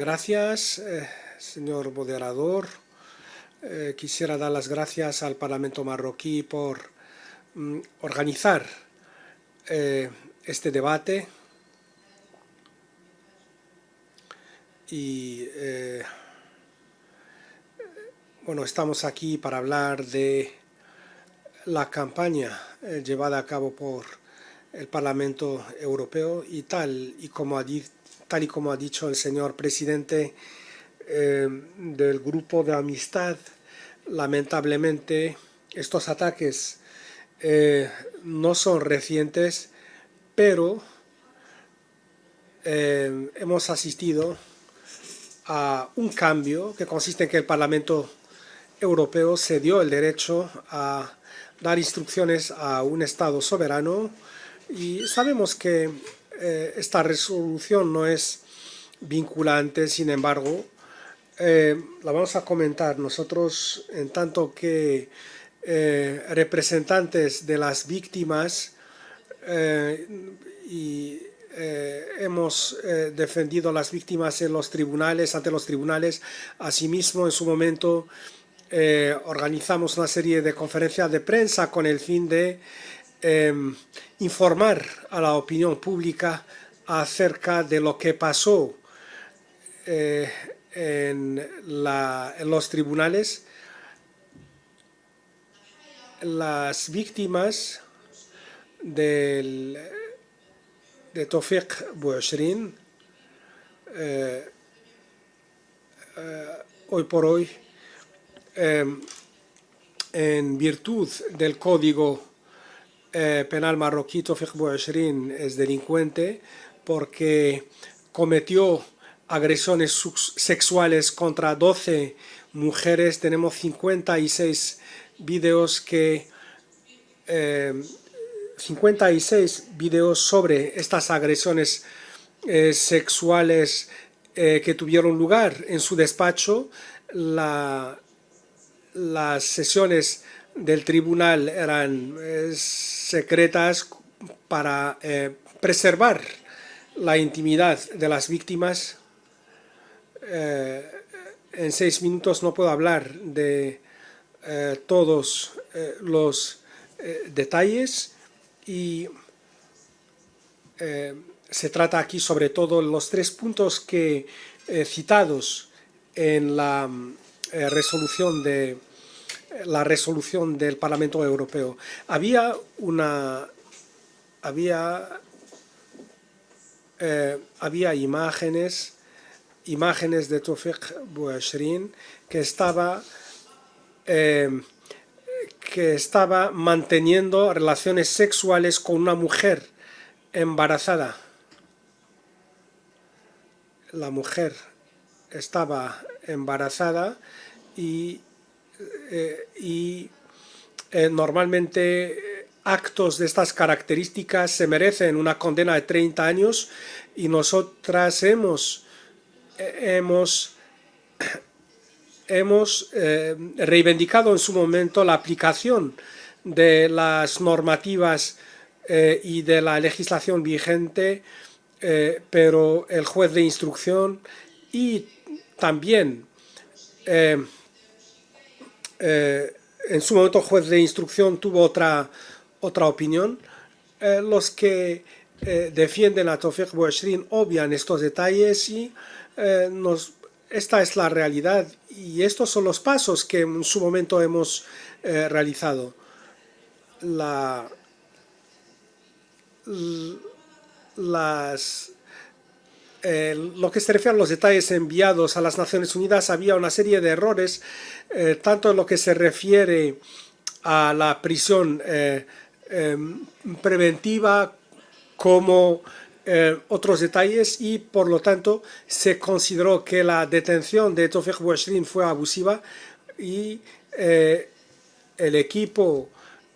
Gracias, señor moderador. Quisiera dar las gracias al Parlamento marroquí por organizar este debate y bueno, estamos aquí para hablar de la campaña llevada a cabo por el Parlamento Europeo y tal y como ha dicho el señor presidente del Grupo de Amistad, lamentablemente estos ataques no son recientes, pero hemos asistido a un cambio que consiste en que el Parlamento Europeo se dio el derecho a dar instrucciones a un Estado soberano y sabemos que esta resolución no es vinculante, sin embargo, la vamos a comentar nosotros en tanto que representantes de las víctimas hemos defendido a las víctimas en los tribunales, ante los tribunales. Asimismo, en su momento organizamos una serie de conferencias de prensa con el fin de informar a la opinión pública acerca de lo que pasó en los tribunales. Las víctimas de Tawfiq Bouchrin hoy por hoy, en virtud del Código Penal marroquí, Tawfiq Bouchrin es delincuente porque cometió agresiones sexuales contra 12 mujeres. Tenemos 56 videos 56 videos sobre estas agresiones sexuales que tuvieron lugar en su despacho. Las sesiones del tribunal eran secretas para preservar la intimidad de las víctimas. En 6 minutos no puedo hablar de todos los detalles y se trata aquí sobre todo los 3 puntos que citados en la resolución del Parlamento Europeo. Había imágenes de Tawfiq Bouchrin que estaba manteniendo relaciones sexuales con una mujer embarazada. La mujer estaba embarazada y normalmente actos de estas características se merecen una condena de 30 años y nosotras hemos reivindicado en su momento la aplicación de las normativas y de la legislación vigente, pero el juez de instrucción y también en su momento el juez de instrucción tuvo otra opinión. Los que defienden a Tawfiq Bouchrin obvian estos detalles y esta es la realidad y estos son los pasos que en su momento hemos realizado. Lo que se refiere a los detalles enviados a las Naciones Unidas, había una serie de errores, tanto en lo que se refiere a la prisión preventiva como otros detalles, y por lo tanto se consideró que la detención de Tawfiq Bouchrin fue abusiva y el equipo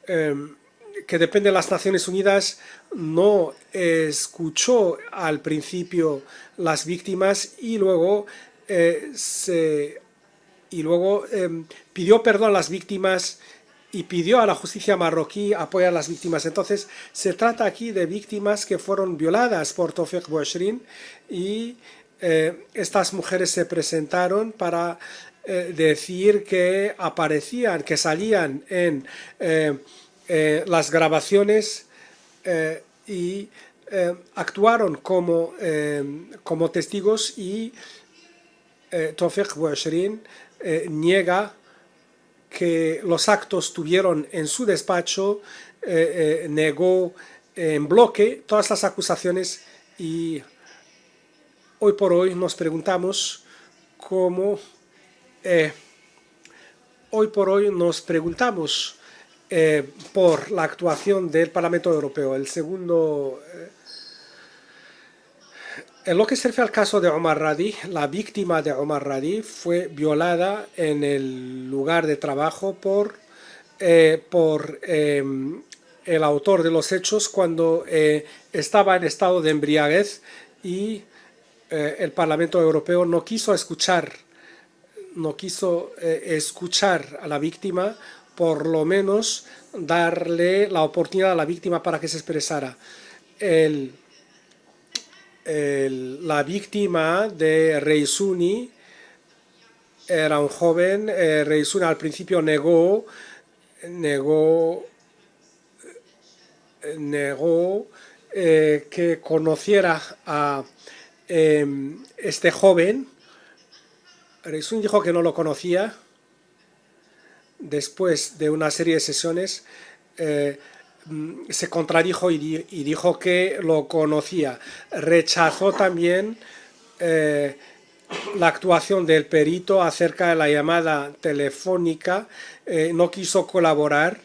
que depende de las Naciones Unidas no escuchó al principio las víctimas y luego pidió perdón a las víctimas y pidió a la justicia marroquí apoyar a las víctimas. Entonces se trata aquí de víctimas que fueron violadas por Tawfiq Bouchrin y estas mujeres se presentaron para decir que aparecían, que salían en las grabaciones y actuaron como testigos y Tawfiq Bouchrin niega que los actos tuvieron en su despacho, negó en bloque todas las acusaciones y hoy por hoy nos preguntamos cómo, por la actuación del Parlamento Europeo. El segundo, en lo que se refiere al caso de Omar Radi, la víctima de Omar Radi fue violada en el lugar de trabajo por el autor de los hechos cuando estaba en estado de embriaguez y el Parlamento Europeo no quiso escuchar a la víctima, por lo menos darle la oportunidad a la víctima para que se expresara. La víctima de Reisuni era un joven. Reisuni al principio negó que conociera a este joven. Reisuni dijo que no lo conocía. Después de una serie de sesiones se contradijo y dijo que lo conocía. Rechazó también la actuación del perito acerca de la llamada telefónica. No quiso colaborar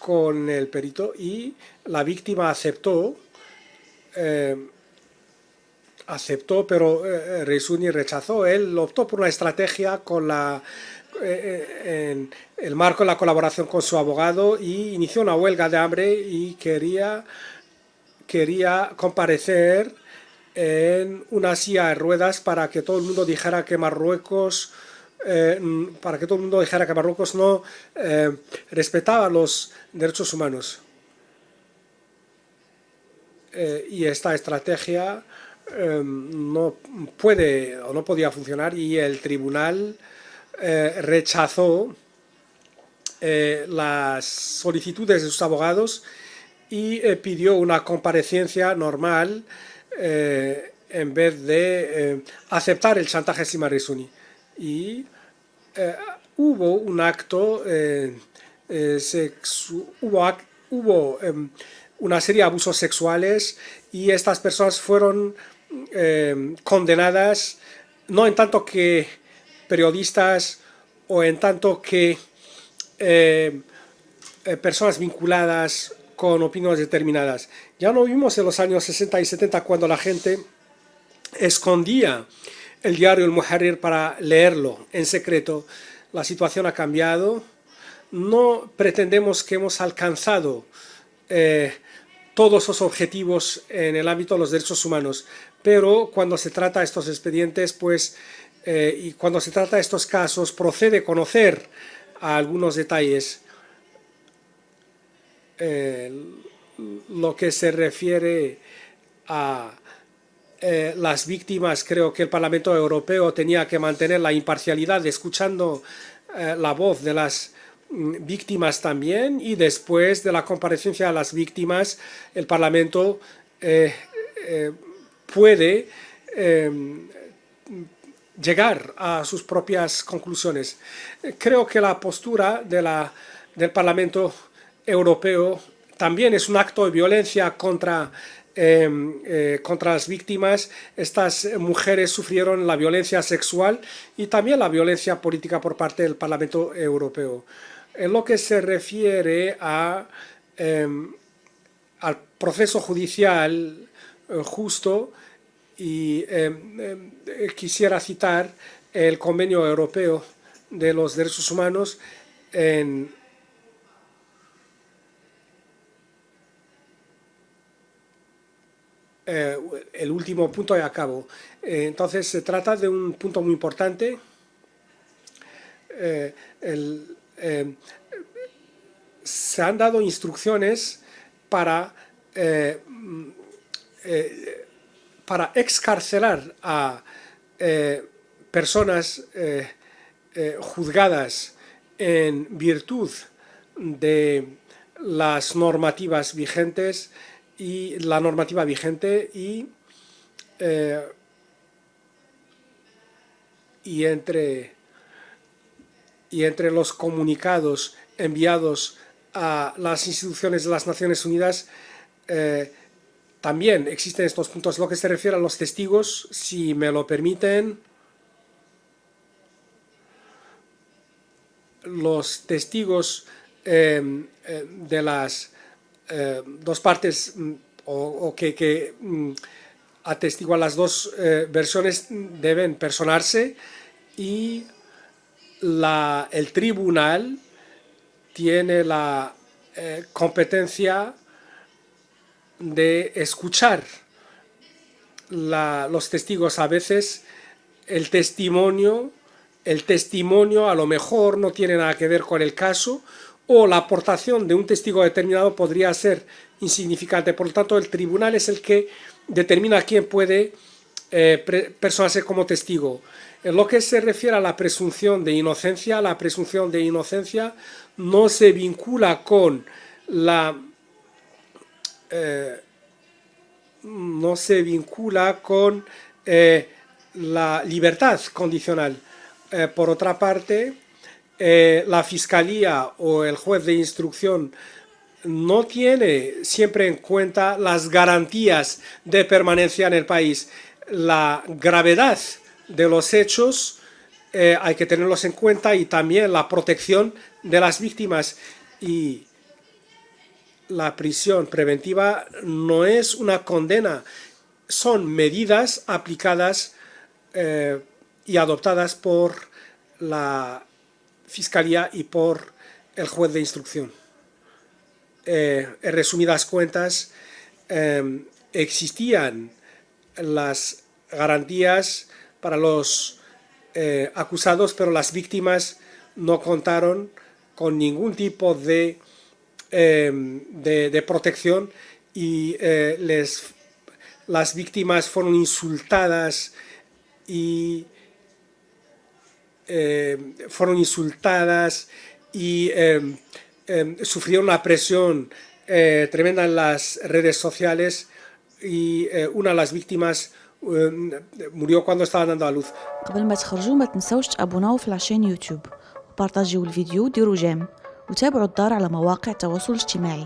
con el perito y la víctima aceptó, pero Reisuni rechazó. Él optó por una estrategia en el marco de la colaboración con su abogado y inició una huelga de hambre y quería comparecer en una silla de ruedas para que todo el mundo dijera que Marruecos no respetaba los derechos humanos. Y esta estrategia no podía funcionar y el tribunal rechazó las solicitudes de sus abogados y pidió una comparecencia normal en vez de aceptar el chantaje sin Reisuni. Y hubo un acto, hubo una serie de abusos sexuales y estas personas fueron condenadas, no en tanto que periodistas o en tanto que personas vinculadas con opiniones determinadas. Ya no vimos en los años 60 y 70 cuando la gente escondía el diario El Muharrir para leerlo en secreto. La situación ha cambiado. No pretendemos que hemos alcanzado todos esos objetivos en el ámbito de los derechos humanos, pero cuando se trata de estos expedientes, y cuando se trata de estos casos, procede conocer algunos detalles. Lo que se refiere a las víctimas, creo que el Parlamento Europeo tenía que mantener la imparcialidad escuchando la voz de las víctimas también, y después de la comparecencia de las víctimas el Parlamento puede llegar a sus propias conclusiones. Creo que la postura del Parlamento Europeo también es un acto de violencia contra las víctimas. Estas mujeres sufrieron la violencia sexual y también la violencia política por parte del Parlamento Europeo. En lo que se refiere al proceso judicial justo, y quisiera citar el Convenio Europeo de los Derechos Humanos en el último punto y acabo. Entonces se trata de un punto muy importante. Se han dado instrucciones para para excarcelar a personas juzgadas en virtud de las normativas vigentes y la normativa vigente y entre los comunicados enviados a las instituciones de las Naciones Unidas también existen estos puntos. Lo que se refiere a los testigos, si me lo permiten, los testigos de las dos partes o que atestiguan las dos versiones deben personarse y el tribunal tiene la competencia de escuchar los testigos. A veces el testimonio a lo mejor no tiene nada que ver con el caso, o la aportación de un testigo determinado podría ser insignificante. Por lo tanto, el tribunal es el que determina quién puede personarse como testigo. En lo que se refiere a la presunción de inocencia no se vincula con la la libertad condicional. Por otra parte, la fiscalía o el juez de instrucción no tiene siempre en cuenta las garantías de permanencia en el país. La gravedad de los hechos hay que tenerlos en cuenta, y también la protección de las víctimas. Y la prisión preventiva no es una condena, son medidas aplicadas y adoptadas por la Fiscalía y por el juez de instrucción. En resumidas cuentas, existían las garantías para los acusados, pero las víctimas no contaron con ningún tipo de protección, y las víctimas fueron insultadas y sufrieron una presión tremenda en las redes sociales, y una de las víctimas murió cuando estaba dando a luz. قبل ما تخرجوا ما تنسوش تابوناو في العشان يوتيوب وبارطاجيو الفيديو وديروا جيم وتابعوا الدار على مواقع التواصل الاجتماعي.